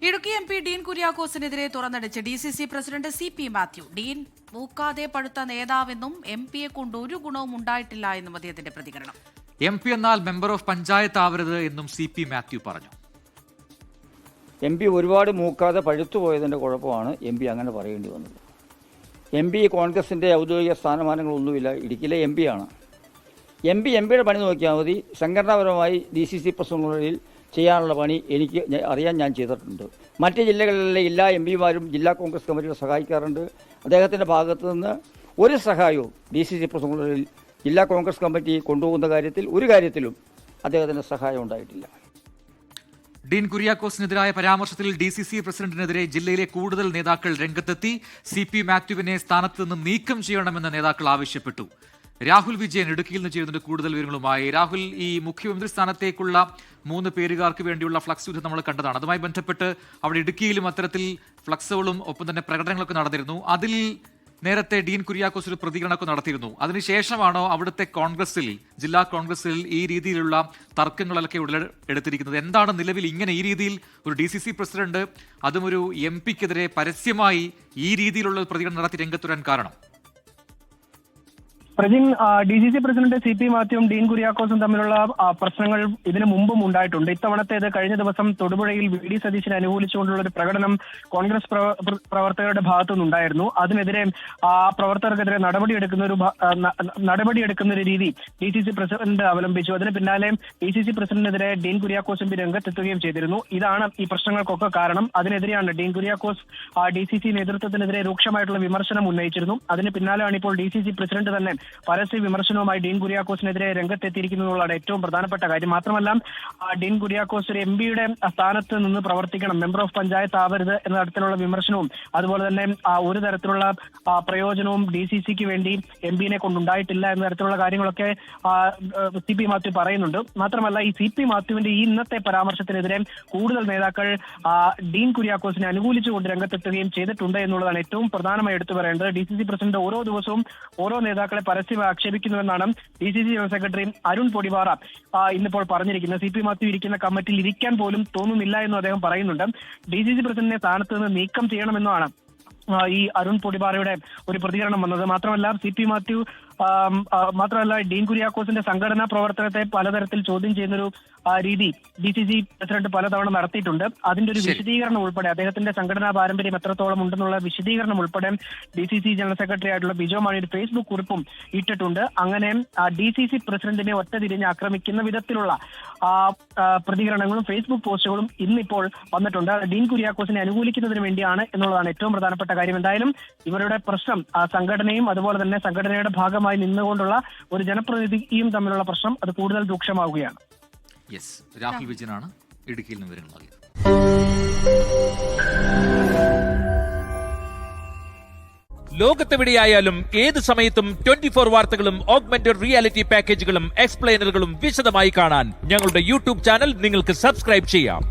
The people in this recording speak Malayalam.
ഇടുക്കി എം പി ഡീൻ കുര്യാക്കോസിനെതിരെ തുറന്നടിച്ച് DCC president CP Mathew. Dean മൂക്കാതെ പഴുത്ത നേതാവെന്നും MP-യെ കൊണ്ട് ഒരു ഗുണവും ഉണ്ടായിട്ടില്ല എന്നും അദ്ദേഹത്തിന്റെ പ്രതികരണം. MP എന്നാൽ മെമ്പർ ഓഫ് പഞ്ചായത്ത് ആവരുത് എന്നും CP മാത്യു പറഞ്ഞു. MP ഒരുപാട് മൂക്കാതെ പഴുത്തുപോയതിൻ്റെ കുഴപ്പമാണ് MP അങ്ങനെ പറയേണ്ടി വന്നത്. MP കോൺഗ്രസിൻ്റെ ഔദ്യോഗിക സ്ഥാനമാനങ്ങളൊന്നുമില്ല, ഇടുക്കിയിലെ MP ആണ്. MPയുടെ പണി നോക്കിയാൽ മതി. സംഘടനാപരമായി DCC പ്രസിഡന്റുകളിൽ ചെയ്യാനുള്ള പണി എനിക്ക് അറിയാൻ ഞാൻ ചെയ്തിട്ടുണ്ട്. മറ്റ് ജില്ലകളിലെ എല്ലാ MPമാരും ജില്ലാ കോൺഗ്രസ് കമ്മിറ്റിയെ സഹായിക്കാറുണ്ട്. അദ്ദേഹത്തിൻ്റെ ഭാഗത്തു നിന്ന് ഒരു സഹായവും DCC പ്രസിഡന്റുകളിൽ ജില്ലാ കോൺഗ്രസ് കമ്മിറ്റി കൊണ്ടുപോകുന്ന കാര്യത്തിൽ ഒരു കാര്യത്തിലും അദ്ദേഹത്തിൻ്റെ സഹായം ഉണ്ടായിട്ടില്ല. ഡീൻ കുര്യാക്കോസിനെതിരായ പരാമർശത്തിൽ DCC പ്രസിഡന്റിനെതിരെ ജില്ലയിലെ കൂടുതൽ നേതാക്കൾ രംഗത്തെത്തി. CP മാത്യുവിനെ സ്ഥാനത്ത് നിന്ന് നീക്കം ചെയ്യണമെന്ന് നേതാക്കൾ ആവശ്യപ്പെട്ടു. രാഹുൽ വിജയൻ ഇടുക്കിയിൽ നിന്ന് ചെയ്യുന്നുണ്ട് കൂടുതൽ വിവരങ്ങളുമായി. രാഹുൽ, ഈ മുഖ്യമന്ത്രി സ്ഥാനത്തേക്കുള്ള 3 പേരുകാർക്ക് വേണ്ടിയുള്ള ഫ്ലക്സ് യുദ്ധം നമ്മൾ കണ്ടതാണ്. അതുമായി ബന്ധപ്പെട്ട് അവിടെ ഇടുക്കിയിലും അത്തരത്തിൽ ഫ്ലക്സുകളും ഒപ്പം തന്നെ പ്രകടനങ്ങളൊക്കെ നടന്നിരുന്നു. അതിൽ നേരത്തെ ഡീൻ കുര്യാക്കോസ് ഒരു പ്രതികരണമൊക്കെ നടത്തിയിരുന്നു. അതിനുശേഷമാണോ അവിടുത്തെ കോൺഗ്രസിൽ, ജില്ലാ കോൺഗ്രസിൽ ഈ രീതിയിലുള്ള തർക്കങ്ങളൊക്കെ ഉടലെടുത്തിരിക്കുന്നത്? എന്താണ് നിലവിൽ ഇങ്ങനെ ഈ രീതിയിൽ ഒരു DCC പ്രസിഡന്റ് അതും ഒരു MP-ക്കെതിരെ പരസ്യമായി ഈ രീതിയിലുള്ള പ്രതികരണം നടത്തി രംഗത്തുവരാൻ കാരണം? പ്രജിൻ, DCC പ്രസിഡന്റ് CP മാത്യുവും ഡീൻ കുര്യാക്കോസും തമ്മിലുള്ള പ്രശ്നങ്ങൾ ഇതിനു മുമ്പും ഉണ്ടായിട്ടുണ്ട്. ഇത്തവണത്തേത് കഴിഞ്ഞ ദിവസം തൊടുപുഴയിൽ VD സതീശനെ അനുകൂലിച്ചുകൊണ്ടുള്ള ഒരു പ്രകടനം കോൺഗ്രസ് പ്രവർത്തകരുടെ ഭാഗത്തുനിന്നുണ്ടായിരുന്നു. അതിനെതിരെ പ്രവർത്തകർക്കെതിരെ നടപടിയെടുക്കുന്ന ഒരു രീതി DCC പ്രസിഡന്റ് അവലംബിച്ചു. അതിന് പിന്നാലെ DCC പ്രസിഡന്റിനെതിരെ ഡീൻ കുര്യാക്കോസ് MP രംഗത്തെത്തുകയും ചെയ്തിരുന്നു. ഇതാണ് ഈ പ്രശ്നങ്ങൾക്കൊക്കെ കാരണം. അതിനെതിരെയാണ് ഡീൻ കുര്യാക്കോസ് DCC നേതൃത്വത്തിനെതിരെ രൂക്ഷമായിട്ടുള്ള വിമർശനം ഉന്നയിച്ചിരുന്നു. അതിന് പിന്നാലെയാണ് ഇപ്പോൾ DCC പ്രസിഡന്റ് തന്നെ പരസ്യ വിമർശനവുമായി ഡീൻ കുര്യാക്കോസിനെതിരെ രംഗത്തെത്തിയിരിക്കുന്നതാണ് ഏറ്റവും പ്രധാനപ്പെട്ട കാര്യം. മാത്രമല്ല, ഡീൻ കുര്യാക്കോസ് ഒരു MPയുടെ സ്ഥാനത്ത് നിന്ന് പ്രവർത്തിക്കണം, മെമ്പർ ഓഫ് പഞ്ചായത്ത് ആവരുത് എന്ന തരത്തിലുള്ള വിമർശനവും അതുപോലെ തന്നെ ഒരു തരത്തിലുള്ള പ്രയോജനവും DCCക്ക് വേണ്ടി MP-നെ കൊണ്ടുണ്ടായിട്ടില്ല എന്ന തരത്തിലുള്ള കാര്യങ്ങളൊക്കെ CP മാത്യു പറയുന്നുണ്ട്. മാത്രമല്ല, ഈ CP മാത്യുവിന്റെ ഈ ഇന്നത്തെ പരാമർശത്തിനെതിരെ കൂടുതൽ നേതാക്കൾ ഡീൻ കുര്യാക്കോസിനെ അനുകൂലിച്ചുകൊണ്ട് രംഗത്തെത്തുകയും ചെയ്തിട്ടുണ്ട് എന്നുള്ളതാണ് ഏറ്റവും പ്രധാനമായി എടുത്തു പറയേണ്ടത്. DCC പ്രസിഡന്റ് ഓരോ ദിവസവും ഓരോ നേതാക്കളെ പരസ്യമായി ആക്ഷേപിക്കുന്നുവെന്നാണ് DCC general secretary Arun Podippara ഇന്നിപ്പോൾ പറഞ്ഞിരിക്കുന്നത്. CP മാത്യു ഇരിക്കുന്ന കമ്മിറ്റിയിൽ ഇരിക്കാൻ പോലും തോന്നുന്നില്ല എന്നും അദ്ദേഹം പറയുന്നുണ്ട്. DCC പ്രസിഡന്റിനെ സ്ഥാനത്ത് നിന്ന് നീക്കം ചെയ്യണമെന്നാണ് ഈ അരുൺ പൊടിപാറയുടെ ഒരു പ്രതികരണം വന്നത്. മാത്രമല്ല, CP മാത്യു ഡീൻ കുര്യാക്കോസിന്റെ സംഘടനാ പ്രവർത്തനത്തെ പലതരത്തിൽ ചോദ്യം ചെയ്യുന്നൊരു രീതി DCC പ്രസിഡന്റ് പലതവണ നടത്തിയിട്ടുണ്ട്. അതിന്റെ ഒരു വിശദീകരണം ഉൾപ്പെടെ, അദ്ദേഹത്തിന്റെ സംഘടനാ പാരമ്പര്യം എത്രത്തോളം ഉണ്ടെന്നുള്ള വിശദീകരണം ഉൾപ്പെടെ DCC ജനറൽ സെക്രട്ടറി ആയിട്ടുള്ള ബിജോ മാണിയുടെ ഫേസ്ബുക്ക് കുറിപ്പും ഇട്ടിട്ടുണ്ട്. അങ്ങനെ DCC പ്രസിഡന്റിനെ ഒറ്റതിരിഞ്ഞ് ആക്രമിക്കുന്ന വിധത്തിലുള്ള പ്രതികരണങ്ങളും ഫേസ്ബുക്ക് പോസ്റ്റുകളും ഇന്നിപ്പോൾ വന്നിട്ടുണ്ട്. ഡീൻ കുര്യാക്കോസിനെ അനുകൂലിക്കുന്നതിന് വേണ്ടിയാണ് എന്നുള്ളതാണ് ഏറ്റവും പ്രധാനപ്പെട്ട കാര്യം. എന്തായാലും ഇവരുടെ പ്രശ്നം സംഘടനയും അതുപോലെ തന്നെ സംഘടനയുടെ ഭാഗമായി നിന്നുകൊണ്ടുള്ള ഒരു ജനപ്രതിനിധിയും തമ്മിലുള്ള പ്രശ്നം അത് കൂടുതൽ രൂക്ഷമാവുകയാണ്. രാഹുൽ വിജയനാണ് ഇടുക്കിയിൽ നിന്ന് വിവരങ്ങൾ നൽകിയത്. ലോകത്തെവിടെയായാലും ഏത് സമയത്തും 24 വാർത്തകളും ഓഗ്മെന്റഡ് റിയാലിറ്റി പാക്കേജുകളും എക്സ്പ്ലെയിനറുകളും വിശദമായി കാണാൻ ഞങ്ങളുടെ YouTube ചാനൽ നിങ്ങൾക്ക് സബ്സ്ക്രൈബ് ചെയ്യാം.